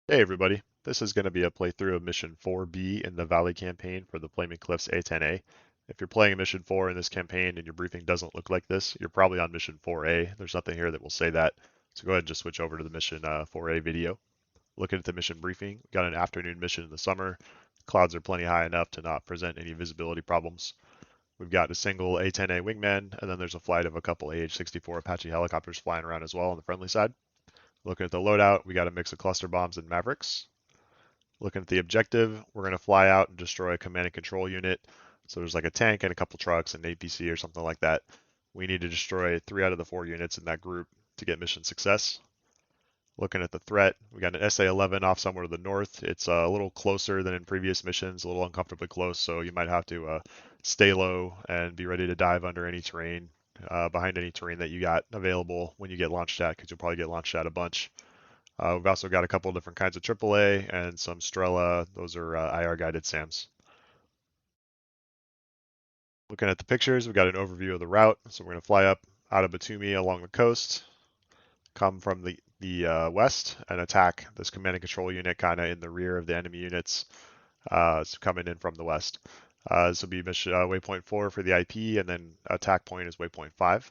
Hey everybody, this is going to be a playthrough of Mission 4B in the Valley campaign for the Flaming Cliffs A-10A. If you're playing Mission 4 in this campaign and your briefing doesn't look like this, you're probably on Mission 4A. There's nothing here that will say that, so go ahead and just switch over to the Mission 4A video. Looking at the mission briefing, we got an afternoon mission in the summer. Clouds are plenty high enough to not present any visibility problems. We've got a single A-10A wingman, and then there's a flight of a couple AH-64 Apache helicopters flying around as well on the friendly side. Looking at the loadout, we got a mix of cluster bombs and Mavericks. Looking at the objective, we're going to fly out and destroy a command and control unit. So there's like a tank and a couple trucks and an APC or something like that. We need to destroy 3 out of the 4 units in that group to get mission success. Looking at the threat, we got an SA-11 off somewhere to the north. It's a little closer than in previous missions, a little uncomfortably close, so you might have to stay low and be ready to dive under any terrain, behind any terrain that you got available when you get launched at, because you'll probably get launched at a bunch. We've also got a couple of different kinds of AAA and some Strela. Those are IR guided SAMs. Looking at the pictures, we've got an overview of the route. So we're going to fly up out of Batumi along the coast, come from the west, and attack this command and control unit kind of in the rear of the enemy units. It's coming in from the west. This will be mission, waypoint 4 for the IP, and then attack point is waypoint 5.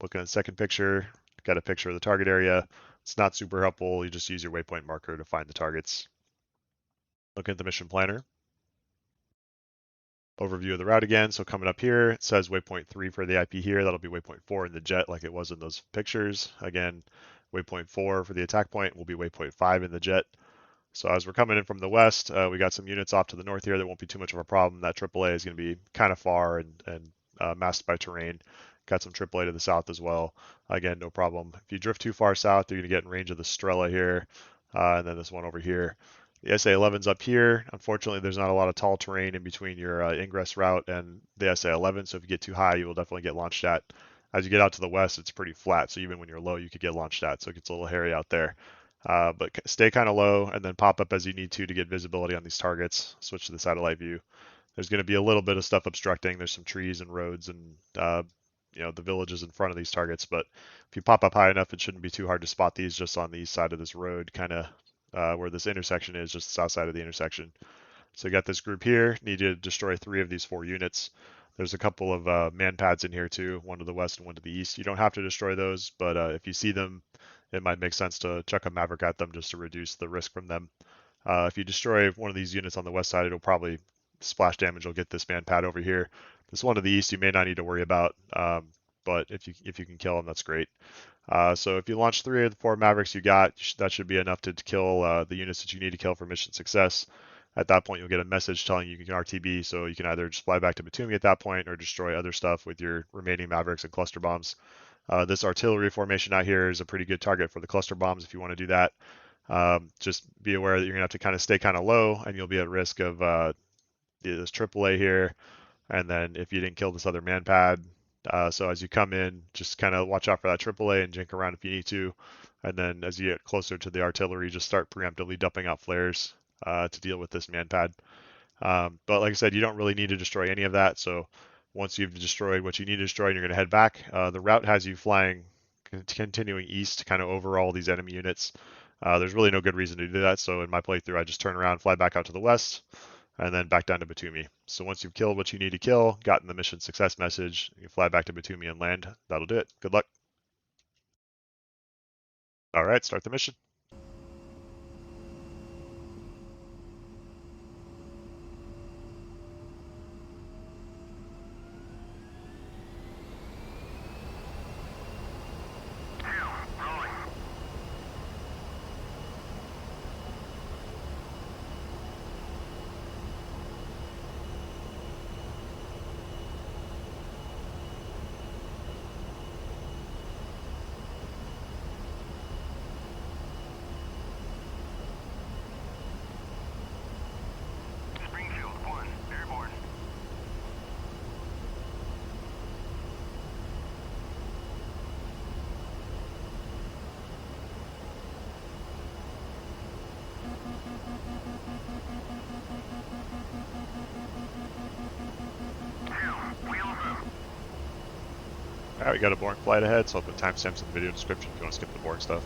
Looking at the second picture, got a picture of the target area. It's not super helpful. You just use your waypoint marker to find the targets. Looking at the mission planner. Overview of the route again. So coming up here, it says waypoint 3 for the IP here. That'll be waypoint 4 in the jet like it was in those pictures. Again, waypoint 4 for the attack point will be waypoint 5 in the jet. So as we're coming in from the west, we got some units off to the north here that won't be too much of a problem. That AAA is going to be kind of far and masked by terrain. Got some AAA to the south as well. Again, no problem. If you drift too far south, you're going to get in range of the Strela here, and then this one over here. The SA-11's up here. Unfortunately, there's not a lot of tall terrain in between your ingress route and the SA-11, so if you get too high, you will definitely get launched at. As you get out to the west, it's pretty flat, so even when you're low, you could get launched at, so it gets a little hairy out there. But stay kind of low and then pop up as you need to get visibility on these targets. Switch to the satellite view. There's going to be a little bit of stuff obstructing. There's some trees and roads and the villages in front of these targets, but if you pop up high enough, it shouldn't be too hard to spot these just on the east side of this road, kind of where this intersection is, just the south side of the intersection. So you got this group here, need to destroy 3 of these 4 units. There's a couple of man pads in here too, one to the west and one to the east. You don't have to destroy those, but if you see them, it might make sense to chuck a Maverick at them just to reduce the risk from them. If you destroy one of these units on the west side, it'll probably splash damage. You'll get this man pad over here. This one to the east, you may not need to worry about, but if you can kill them, that's great. So if you launch 3 of the 4 Mavericks you got, that should be enough to kill the units that you need to kill for mission success. At that point, you'll get a message telling you can RTB, so you can either just fly back to Batumi at that point or destroy other stuff with your remaining Mavericks and cluster bombs. This artillery formation out here is a pretty good target for the cluster bombs if you want to do that. Just be aware that you're going to have to kind of stay kind of low, and you'll be at risk of this AAA here. And then if you didn't kill this other man pad, so as you come in, just kind of watch out for that AAA and jink around if you need to. And then as you get closer to the artillery, just start preemptively dumping out flares to deal with this man pad. But like I said, you don't really need to destroy any of that. So once you've destroyed what you need to destroy, and you're going to head back. The route has you flying, continuing east, kind of over all these enemy units. There's really no good reason to do that. So in my playthrough, I just turn around, fly back out to the west, and then back down to Batumi. So once you've killed what you need to kill, gotten the mission success message, you fly back to Batumi and land. That'll do it. Good luck. All right, start the mission. Alright, we got a boring flight ahead, so I'll put timestamps in the video description if you want to skip the boring stuff.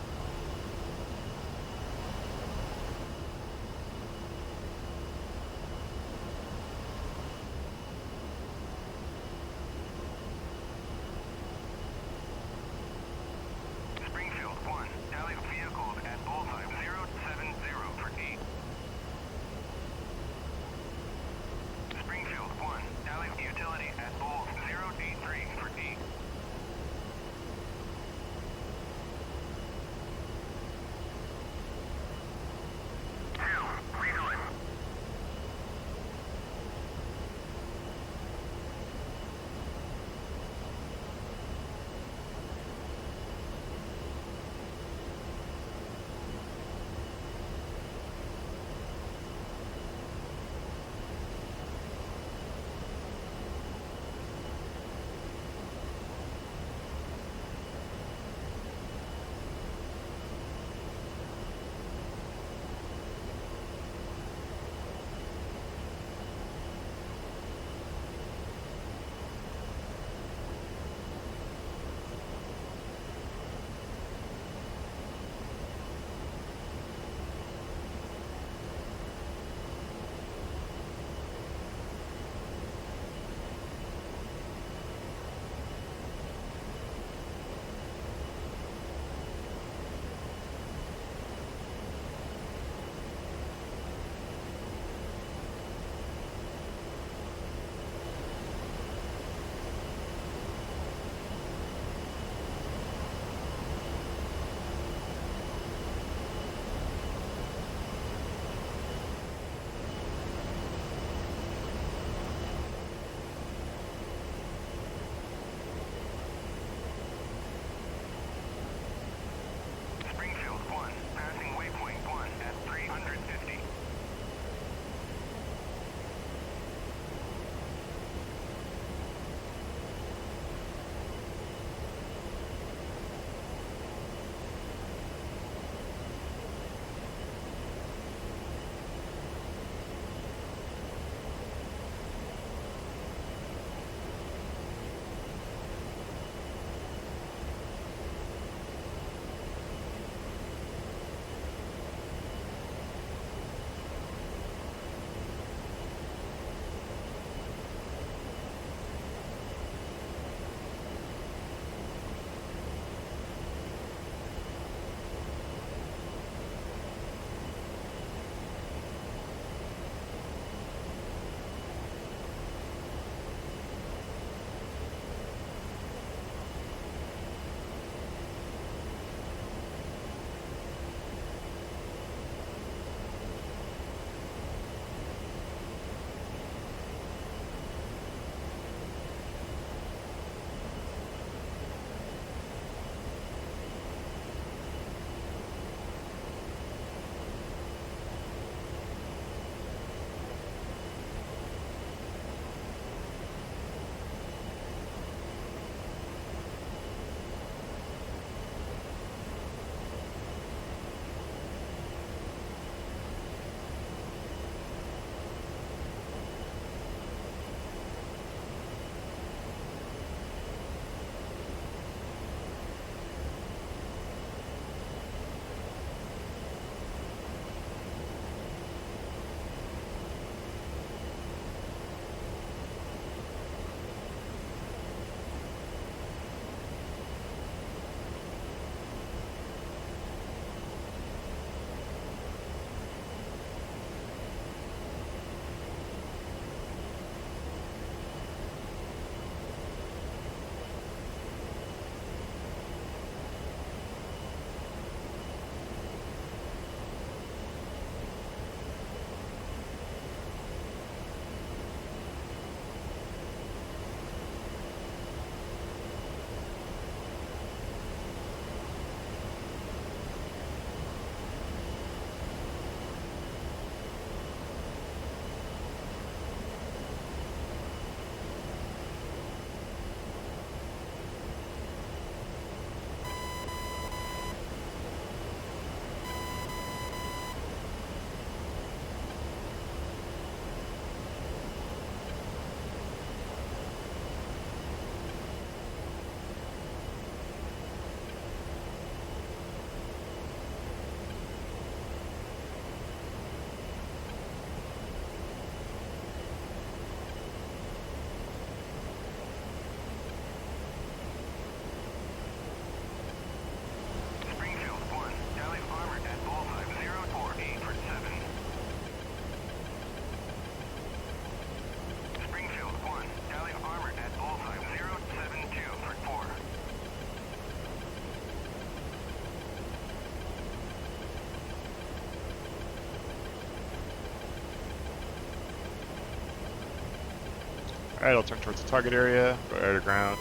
Alright, I'll turn towards the target area, go air to ground.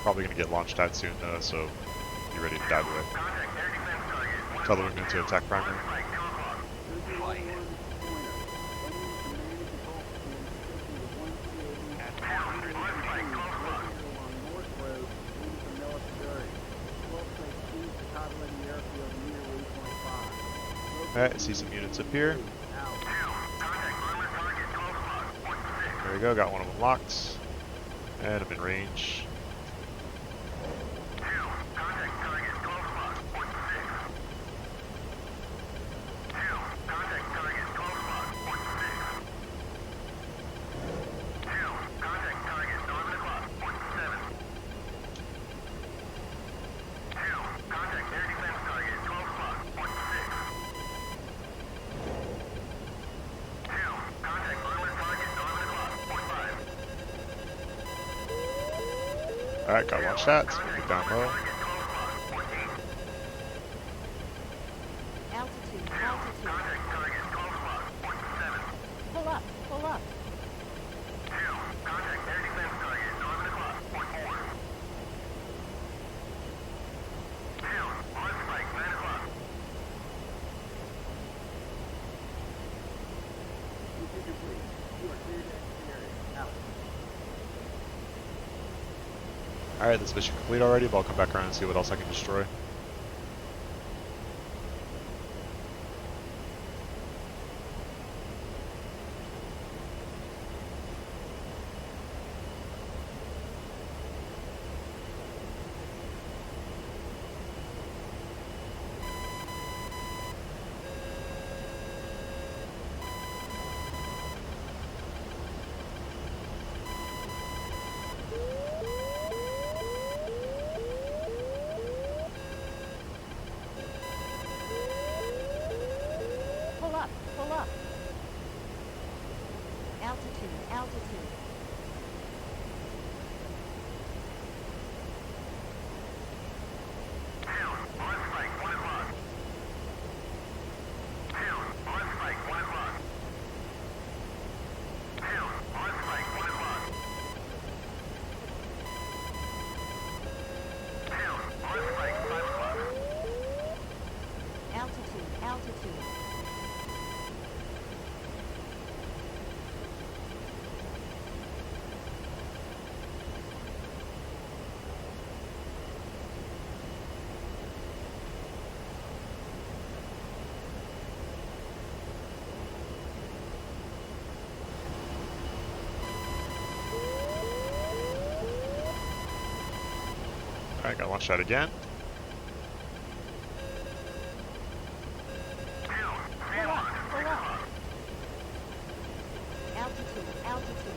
Probably going to get launched at soon though, so be ready to dive away. Tell the wingman to attack primary. Alright, I see some units up here. There we go, got one of them locked. And I'm in range. Alright, got one shot, so we'll get down low. Altitude, altitude. Pull up, pull up. Alright, this mission complete already, but I'll come back around and see what else I can destroy. Pull up. Altitude, altitude. Altitude, altitude. Alright, got one shot again. Pull up, pull up. Altitude, altitude.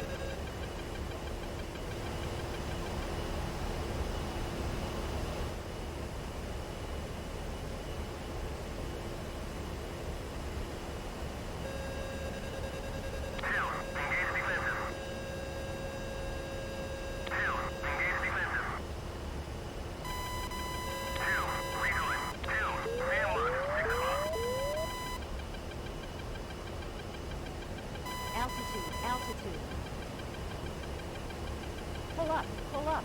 Altitude, altitude. Pull up, pull up.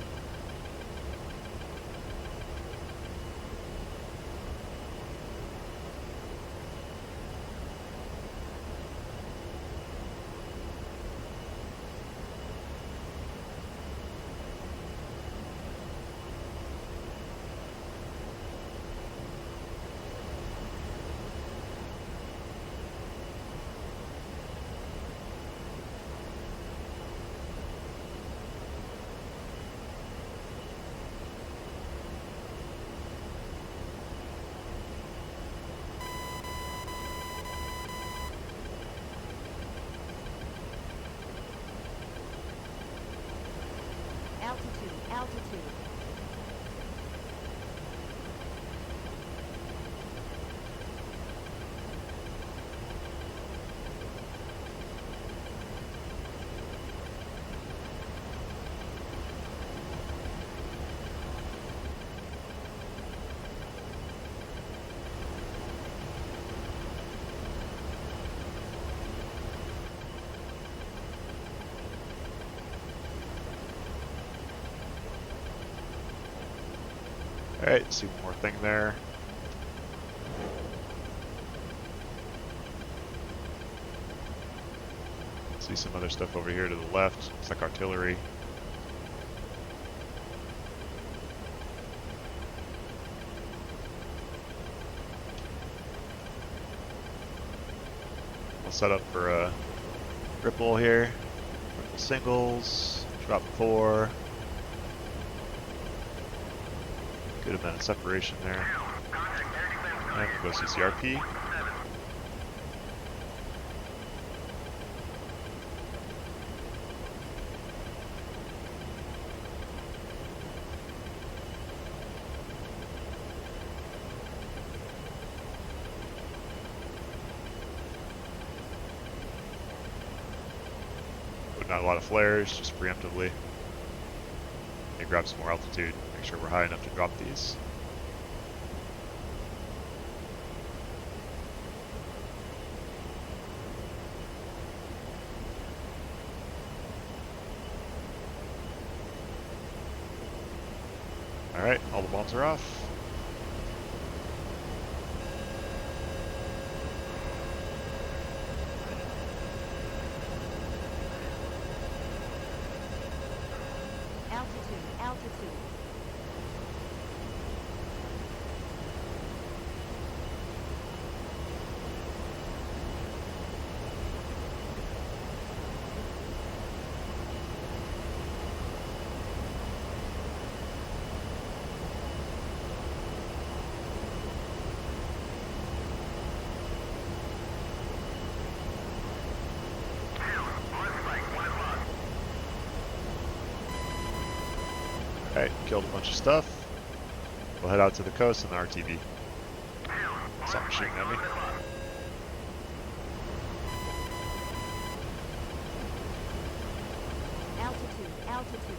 Alright, see one more thing there. See some other stuff over here to the left. Looks like artillery. We'll set up for a Virpil here. Virpil singles, drop 4. Good amount of separation there. And we'll go CCRP. Not a lot of flares, just preemptively. And grab some more altitude, make sure we're high enough to drop these. Alright, all the bombs are off. Altitude. Alright, killed a bunch of stuff. We'll head out to the coast in the RTV. Something shooting at me. Altitude.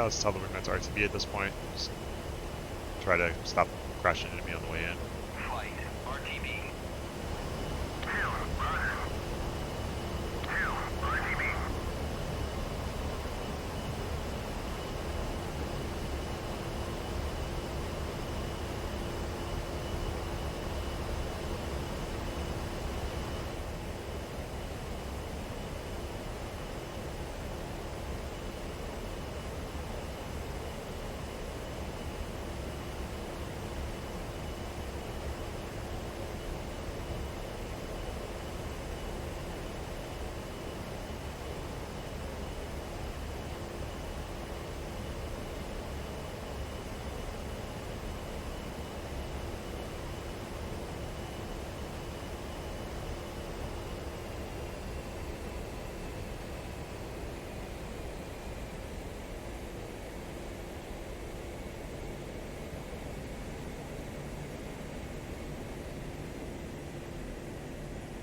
Well, let's tell the wingman's RTB at this point. Just try to stop crashing into me on the way in. Flight RTB.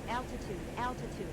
Altitude, altitude.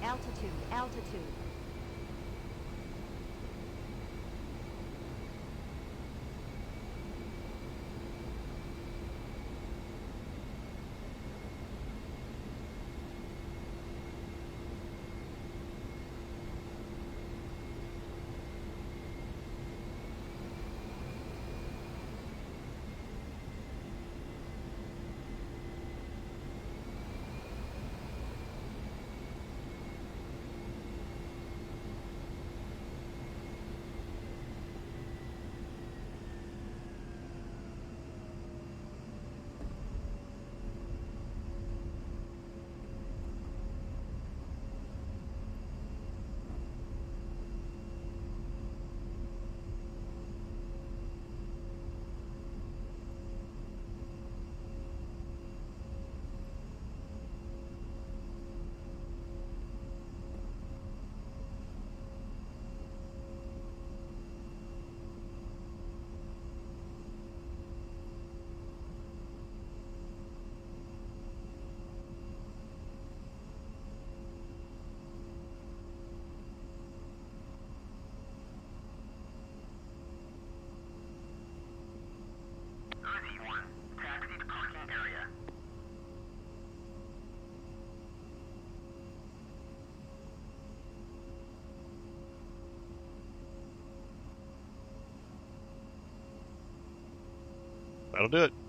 Altitude, altitude. That'll do it.